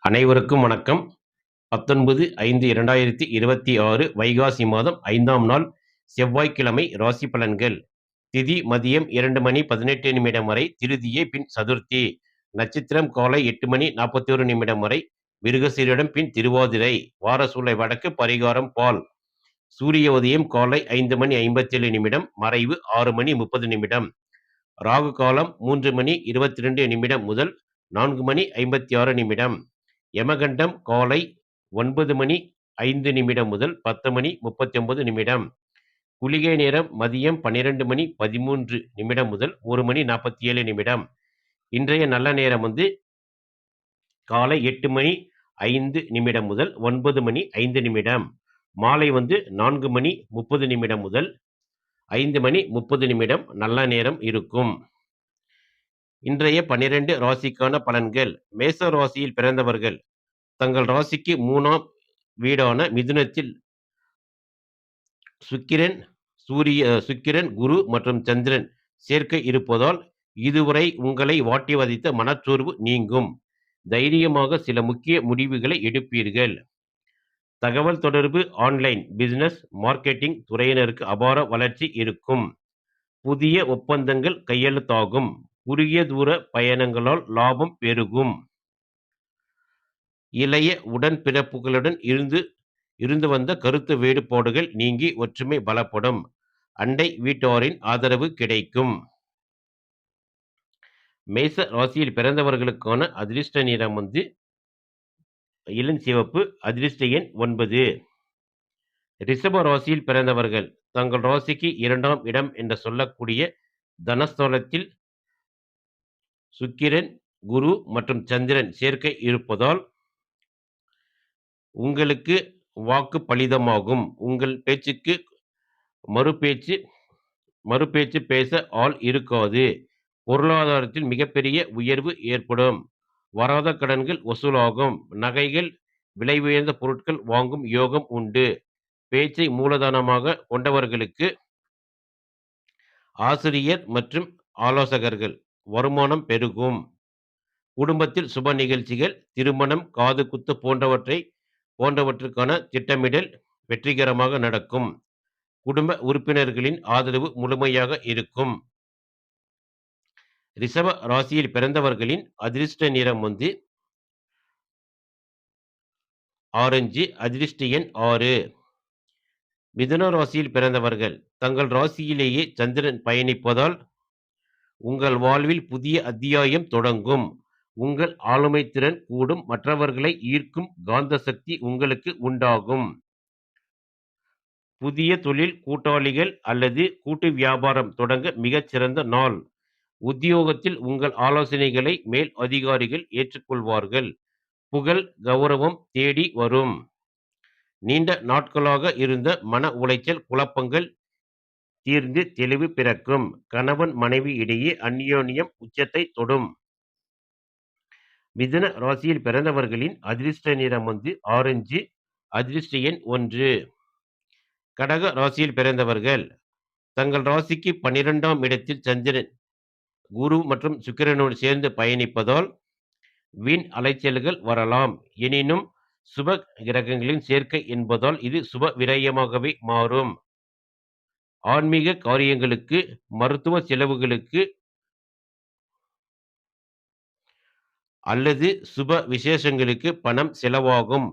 அனைவருக்கும் வணக்கம். 19/5/2026 வைகாசி மாதம் 5ஆம் நாள் செவ்வாய்க்கிழமை. ராசி பலன்கள். திதி மதியம் 2:18 வரை, திருதியை, பின் சதுர்த்தி. நட்சத்திரம் காலை 8:41 வரை, மிருகசீரிடம், பின் திருவாதிரை. வாரசூலை வடக்கு, பரிகாரம் பால். சூரிய உதயம் காலை 5:57, மறைவு 6:30. ராகு காலம் 3:22 முதல் 4:56. யமகண்டம் காலை 9:05 முதல் 10:39. குளிகை நேரம் மதியம் 12:13 முதல் 1:47. இன்றைய நல்ல நேரம் காலை 8:05 முதல் 9:05. மாலை 4:30 முதல் 5:30 நல்ல நேரம் இருக்கும். இன்றைய 12 ராசிக்கான பலன்கள். மேச ராசியில் பிறந்தவர்கள் தங்கள் ராசிக்கு 3ஆம் வீடான மிதுனத்தில் சுக்கிரன், குரு மற்றும் சந்திரன் சேர்க்கை இருப்பதால் இதுவரை உங்களை வாட்டி வதைத்த மனச்சோர்வு நீங்கும். தைரியமாக சில முக்கிய முடிவுகளை எடுப்பீர்கள். தகவல் தொடர்பு, ஆன்லைன் பிசினஸ், மார்க்கெட்டிங் துறையினருக்கு அபார வளர்ச்சி இருக்கும். புதிய ஒப்பந்தங்கள் கையெழுத்தாகும். குறுகிய தூர பயணங்களால் லாபம் பெருகும். இளைய உடன்பிறப்புகளுடன் இருந்து வந்த கருத்து வேறுபாடுகள் நீங்கி ஒற்றுமை பலப்படும். அண்டை வீட்டாரின் ஆதரவு கிடைக்கும். மேச ராசியில் பிறந்தவர்களுக்கான அதிர்ஷ்ட நிறம் இளஞ்சிவப்பு. அதிர்ஷ்ட எண் 9. ரிஷப ராசியில் பிறந்தவர்கள் தங்கள் ராசிக்கு 2ஆம் இடம் என்று சொல்லக்கூடிய தனஸ்தானத்தில் சுக்கிரன், குரு மற்றும் சந்திரன் சேர்க்கை இருப்பதால் உங்களுக்கு வாக்கு பலிதமாகும். உங்கள் பேச்சுக்கு மறுபேச்சு பேச ஆள் இருக்காது. பொருளாதாரத்தில் மிகப்பெரிய உயர்வு ஏற்படும். வராத கடன்கள் வசூலாகும். நகைகள், விலை உயர்ந்த பொருட்கள் வாங்கும் யோகம் உண்டு. பேச்சை மூலதனமாக கொண்டவர்களுக்கு ஆசிரியர் மற்றும் ஆலோசகர்கள் வருமானம் பெருகும். குடும்பத்தில் சுப நிகழ்ச்சிகள், திருமணம், காது குத்து போன்றவற்றுக்கான திட்டமிடல் வெற்றிகரமாக நடக்கும். குடும்ப உறுப்பினர்களின் ஆதரவு முழுமையாக இருக்கும். ரிஷப ராசியில் பிறந்தவர்களின் அதிர்ஷ்ட நிறம் ஆரஞ்சு. அதிர்ஷ்ட எண் 6. மிதுன ராசியில் பிறந்தவர்கள் தங்கள் ராசியிலேயே சந்திரன் பயணிப்பதால் உங்கள் வாழ்வில் புதிய அத்தியாயம் தொடங்கும். உங்கள் ஆளுமை திறன் கூடும். மற்றவர்களை ஈர்க்கும் காந்த சக்தி உங்களுக்கு உண்டாகும். புதிய தொழில் கூட்டாளிகள் அல்லது கூட்டு வியாபாரம் தொடங்க மிகச்சிறந்த நாள். உத்தியோகத்தில் உங்கள் ஆலோசனைகளை மேல் அதிகாரிகள் ஏற்றுக்கொள்வார்கள். புகழ், கௌரவம் தேடி வரும். நீண்ட நாட்களாக இருந்த மன உளைச்சல், குழப்பங்கள் தீர்ந்து தெளிவு பிறக்கும். கணவன் மனைவி இடையே அந்யோன்யம் உச்சத்தை தொடும். மிதுன ராசியில் பிறந்தவர்களின் அதிர்ஷ்ட நிறம் ஆரஞ்சு. அதிர்ஷ்ட எண் 1. கடக ராசியில் பிறந்தவர்கள் தங்கள் ராசிக்கு 12ஆம் இடத்தில் சந்திரன், குரு மற்றும் சுக்கிரனோடு சேர்ந்து பயணிப்பதால் வீண் அலைச்சல்கள் வரலாம். எனினும் சுப கிரகங்களின் சேர்க்கை என்பதால் இது சுப விரயமாகவே மாறும். ஆன்மீக காரியங்களுக்கு, மருத்துவ செலவுகளுக்கு அல்லது சுப விசேஷங்களுக்கு பணம் செலவாகும்.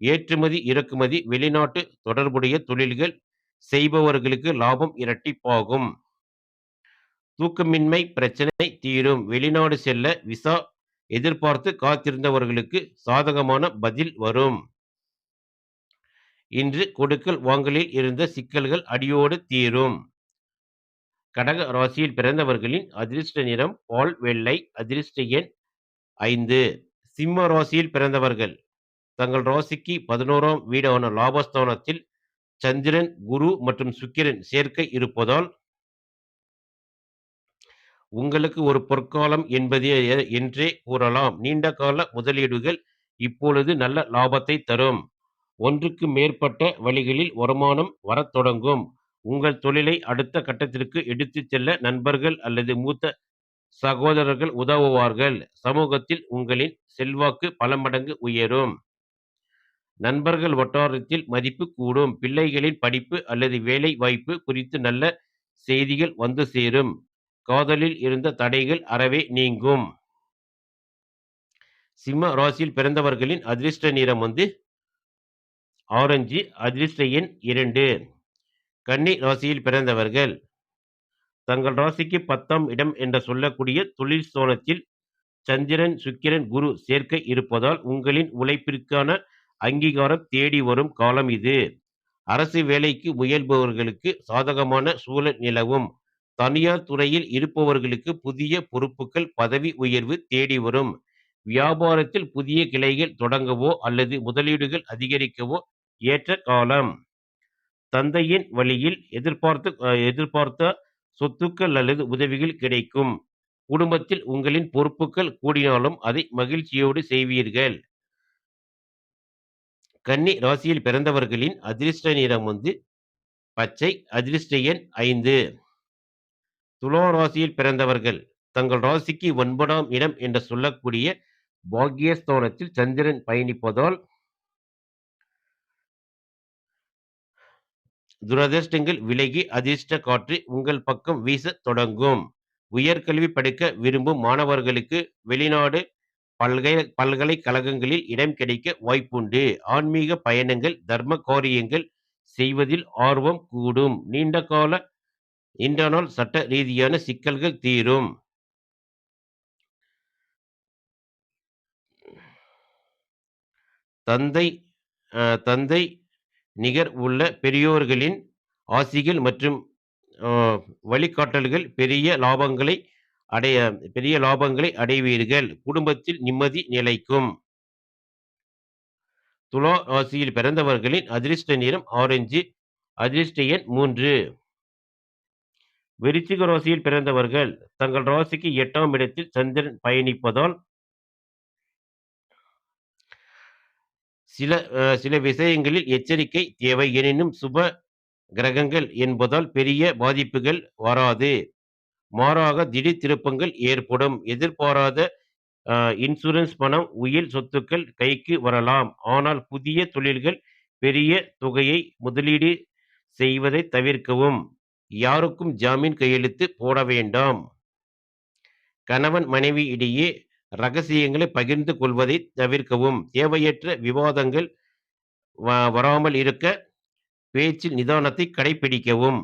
ஏற்றுமதி, இறக்குமதி, வெளிநாட்டு தொடர்புடைய தொழில்கள் செய்பவர்களுக்கு லாபம் இரட்டிப்பாகும். தூக்கமின்மை பிரச்சனை தீரும். வெளிநாடு செல்ல விசா எதிர்பார்த்து காத்திருந்தவர்களுக்கு சாதகமான பதில் வரும். இன்று கொடுக்கல் வாங்கலில் இருந்த சிக்கல்கள் அடியோடு தீரும். கடக ராசியில் பிறந்தவர்களின் அதிர்ஷ்ட நிறம் பால் வெள்ளை. அதிர்ஷ்ட எண் 5. சிம்ம ராசியில் பிறந்தவர்கள் தங்கள் ராசிக்கு 11ஆம் வீடான லாபஸ்தானத்தில் சந்திரன், குரு மற்றும் சுக்கிரன் சேர்க்கை இருப்பதால் உங்களுக்கு ஒரு பொற்காலம் என்றே கூறலாம். நீண்ட கால முதலீடுகள் இப்பொழுது நல்ல லாபத்தை தரும். ஒன்றுக்கு மேற்பட்ட வழிகளில் வருமானம் வரத் தொடங்கும். உங்கள் தொழிலை அடுத்த கட்டத்திற்கு எடுத்துச் செல்ல நண்பர்கள் அல்லது மூத்த சகோதரர்கள் உதவுவார்கள். சமூகத்தில் உங்களின் செல்வாக்கு பல மடங்கு உயரும். நண்பர்கள் வட்டாரத்தில் மதிப்பு கூடும். பிள்ளைகளின் படிப்பு அல்லது வேலை வாய்ப்பு குறித்து நல்ல செய்திகள் வந்து சேரும். காதலில் இருந்த தடைகள் அறவே நீங்கும். சிம்ம ராசியில் பிறந்தவர்களின் அதிர்ஷ்ட நிறம் ஆரஞ்சு. அதிர்ஷ்ட எண் 2. கன்னி ராசியில் பிறந்தவர்கள் தங்கள் ராசிக்கு 10ஆம் இடம் என்று சொல்லக்கூடிய தொழில் ஸ்தானத்தில் சந்திரன், சுக்கிரன், குரு சேர்க்கை இருப்பதால் உங்களின் உழைப்பிற்கான அங்கீகாரம் தேடி வரும் காலம் இது. அரசு வேலைக்கு முயல்பவர்களுக்கு சாதகமான சூழல் நிலவும். தனியார் துறையில் இருப்பவர்களுக்கு புதிய பொறுப்புகள், பதவி உயர்வு தேடி வரும். வியாபாரத்தில் புதிய கிளைகள் தொடங்கவோ அல்லது முதலீடுகள் அதிகரிக்கவோ ஏற்ற காலம். தந்தையின் வழியில் எதிர்பார்த்த சொத்துக்கள் அல்லது உதவிகள் கிடைக்கும். குடும்பத்தில் உங்களின் பொறுப்புகள் கூடினாலும் அதை மகிழ்ச்சியோடு செய்வீர்கள். கன்னி ராசியில் பிறந்தவர்களின் அதிர்ஷ்ட நிறம் பச்சை. அதிர்ஷ்ட எண் 5. துலா ராசியில் பிறந்தவர்கள் தங்கள் ராசிக்கு 9ஆம் இடம் என்று சொல்லக்கூடிய பாக்கியஸ்தானத்தில் சந்திரன் பயணிப்பதால் துரதிர்ஷ்டங்கள் விலகி அதிர்ஷ்ட காற்று உங்கள் பக்கம் வீச தொடங்கும். உயர்கல்வி படிக்க விரும்பும் மாணவர்களுக்கு வெளிநாடு பல்கலைக்கழகங்களில் இடம் கிடைக்க வாய்ப்புண்டு. ஆன்மீக பயணங்கள், தர்ம காரியங்கள் செய்வதில் ஆர்வம் கூடும். நீண்ட நாள் சட்ட ரீதியான சிக்கல்கள் தீரும். தந்தை நிகர் உள்ள பெரியோர்களின் ஆசிகள் மற்றும் வழிகாட்டல்கள் பெரிய லாபங்களை அடைவீர்கள். குடும்பத்தில் நிம்மதி நிலைக்கும். துலா ராசியில் பிறந்தவர்களின் அதிர்ஷ்ட நிறம் ஆரஞ்சு. அதிர்ஷ்ட எண் 3. விருச்சிக ராசியில் பிறந்தவர்கள் தங்கள் ராசிக்கு 8ஆம் இடத்தில் சந்திரன் பயணிப்பதால் சில விஷயங்களில் எச்சரிக்கை தேவை. எனினும் சுப கிரகங்கள் என்பதால் பெரிய பாதிப்புகள் வராது. மாறாக திடீர் திருப்பங்கள் ஏற்படும். எதிர்பாராத இன்சூரன்ஸ் பணம், உயில் சொத்துக்கள் கைக்கு வரலாம். ஆனால் புதிய தொழில்கள் பெரிய தொகையை முதலீடு செய்வதை தவிர்க்கவும். யாருக்கும் ஜாமீன் கையெழுத்து போட வேண்டாம். கணவன் மனைவி இடையே ரகசியங்களை பகிர்ந்து கொள்வதை தவிர்க்கவும். தேவையற்ற விவாதங்கள் வராமல் இருக்க பேச்சில் நிதானத்தை கடைபிடிக்கவும்.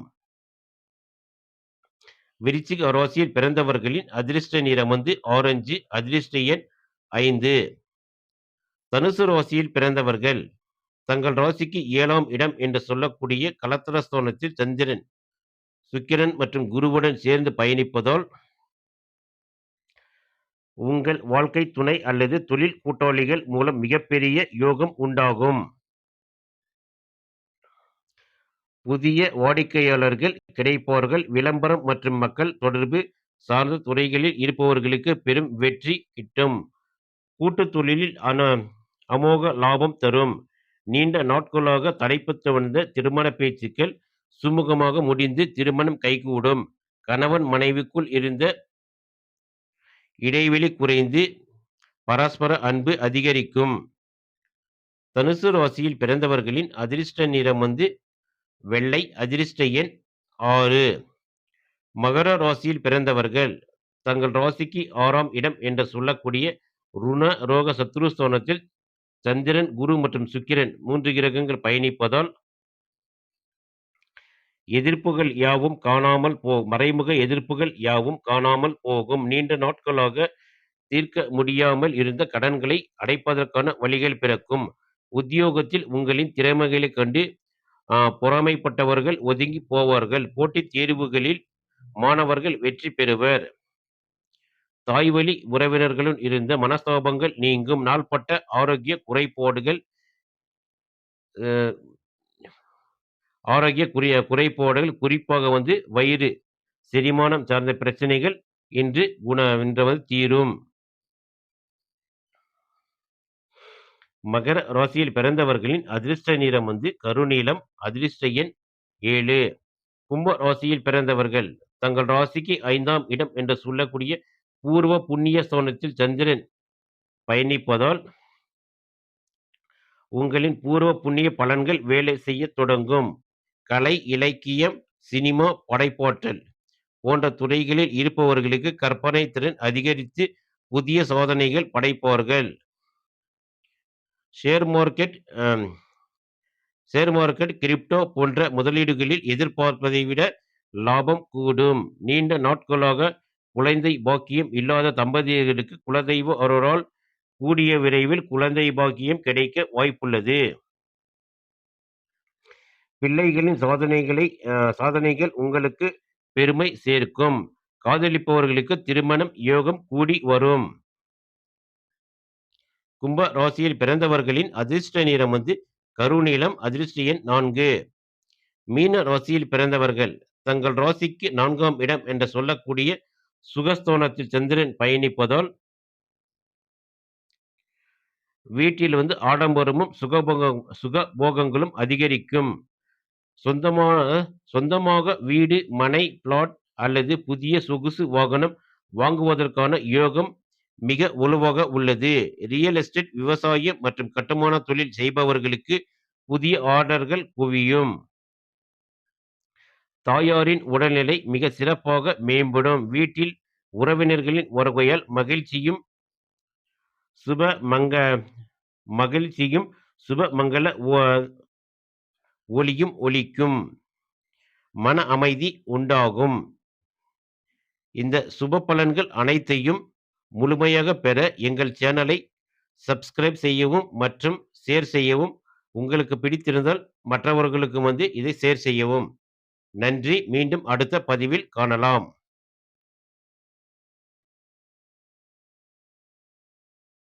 விருச்சிக ராசியில் பிறந்தவர்களின் அதிர்ஷ்ட நிறம் ஆரஞ்சு. அதிர்ஷ்ட எண் 5. தனுசு ராசியில் பிறந்தவர்கள் தங்கள் ராசிக்கு 7ஆம் இடம் என்று சொல்லக்கூடிய கலத்திரஸ்தானத்தில் சந்திரன், சுக்கிரன் மற்றும் குருவுடன் சேர்ந்து பயணிப்பதால் உங்கள் வாழ்க்கை துணை அல்லது தொழில் கூட்டாளிகள் மூலம் மிகப்பெரிய யோகம் உண்டாகும். புதிய வாடிக்கையாளர்கள் கிடைப்பார்கள். விளம்பரம் மற்றும் மக்கள் தொடர்பு சார்ந்த துறைகளில் இருப்பவர்களுக்கு பெரும் வெற்றி கிட்டும். கூட்டு தொழிலில் அமோக லாபம் தரும். நீண்ட நாட்களாக தடைப்பட்டு வந்த திருமண பேச்சுக்கள் சுமூகமாக முடிந்து திருமணம் கைகூடும். கணவன் மனைவிக்குள் இருந்த இடைவெளி குறைந்து பரஸ்பர அன்பு அதிகரிக்கும். தனுசு ராசியில் பிறந்தவர்களின் அதிர்ஷ்ட நிறம் வெள்ளை. அதிர்ஷ்ட எண் 6. மகர ராசியில் பிறந்தவர்கள் தங்கள் ராசிக்கு 6ஆம் இடம் என்று சொல்லக்கூடிய ருண ரோக சத்ருஸ்தானத்தில் சந்திரன், குரு மற்றும் சுக்கிரன் 3 கிரகங்கள் பயணிப்பதால் மறைமுக எதிர்ப்புகள் யாவும் காணாமல் போகும். நீண்ட நாட்களாக தீர்க்க முடியாமல் இருந்த கடன்களை அடைப்பதற்கான வழிகள் பிறக்கும். உத்தியோகத்தில் உங்களின் திறமைகளை கண்டு பொறாமைப்பட்டவர்கள் ஒதுங்கி போவார்கள். போட்டித் தேர்வுகளில் மாணவர்கள் வெற்றி பெறுவர். தாய்வழி உறவினர்களுடன் இருந்த மனஸ்தாபங்கள் நீங்கும். நாள்பட்ட ஆரோக்கிய குறைபாடுகள் குறிப்பாக வயிறு, செரிமானம் சார்ந்த பிரச்சனைகள் இன்று தீரும். மகர ராசியில் பிறந்தவர்களின் அதிர்ஷ்ட நிறம் கருநீலம். அதிர்ஷ்ட எண் 7. கும்ப ராசியில் பிறந்தவர்கள் தங்கள் ராசிக்கு 5ஆம் இடம் என்று சொல்லக்கூடிய பூர்வ புண்ணிய ஸ்தானத்தில் சந்திரன் பயணிப்பதால் உங்களின் பூர்வ புண்ணிய பலன்கள் வேலை செய்யத் தொடங்கும். கலை, இலக்கியம், சினிமா, படைப்பாற்றல் போன்ற துறைகளில் இருப்பவர்களுக்கு கற்பனை திறன் அதிகரித்து புதிய சாதனைகள் படைப்பார்கள். ஷேர் மார்க்கெட், கிரிப்டோ போன்ற முதலீடுகளில் எதிர்பார்ப்பதை விட லாபம் கூடும். நீண்ட நாட்களாக குழந்தை பாக்கியம் இல்லாத தம்பதியர்களுக்கு குலதெய்வ அருளால் கூடிய விரைவில் குழந்தை பாக்கியம் கிடைக்க வாய்ப்புள்ளது. பிள்ளைகளின் சாதனைகள் உங்களுக்கு பெருமை சேர்க்கும். காதலிப்பவர்களுக்கு திருமணம் யோகம் கூடி வரும். கும்ப ராசியில் பிறந்தவர்களின் அதிர்ஷ்ட நிறம் கருநீலம். அதிர்ஷ்ட எண் 4. மீன ராசியில் பிறந்தவர்கள் தங்கள் ராசிக்கு 4ஆம் இடம் என்று சொல்லக்கூடிய சுகஸ்தானத்தில் சந்திரன் பயணிப்பதால் வீட்டில் ஆடம்பரமும் சுகபோகங்களும் அதிகரிக்கும். சொந்தமாக வீடு, மனை, பிளாட் அல்லது புதிய சொகுசு வாகனம் வாங்குவதற்கான யோகம் மிக வலுவாக உள்ளது. ரியல் எஸ்டேட், விவசாயம் மற்றும் கட்டுமான தொழில் செய்பவர்களுக்கு புதிய ஆர்டர்கள் குவியும். தாயாரின் உடல்நிலை மிக சிறப்பாக மேம்படும். வீட்டில் உறவினர்களின் வருகையால் மகிழ்ச்சியும் சுபமங்கல ஒலியும் ஒலிக்கும். மன அமைதி உண்டாகும். இந்த சுப பலன்கள் அனைத்தையும் முழுமையாக பெற எங்கள் சேனலை சப்ஸ்கிரைப் செய்யவும் மற்றும் ஷேர் செய்யவும். உங்களுக்கு பிடித்திருந்தால் மற்றவர்களுக்கு இதை ஷேர் செய்யவும். நன்றி. மீண்டும் அடுத்த பதிவில் காணலாம்.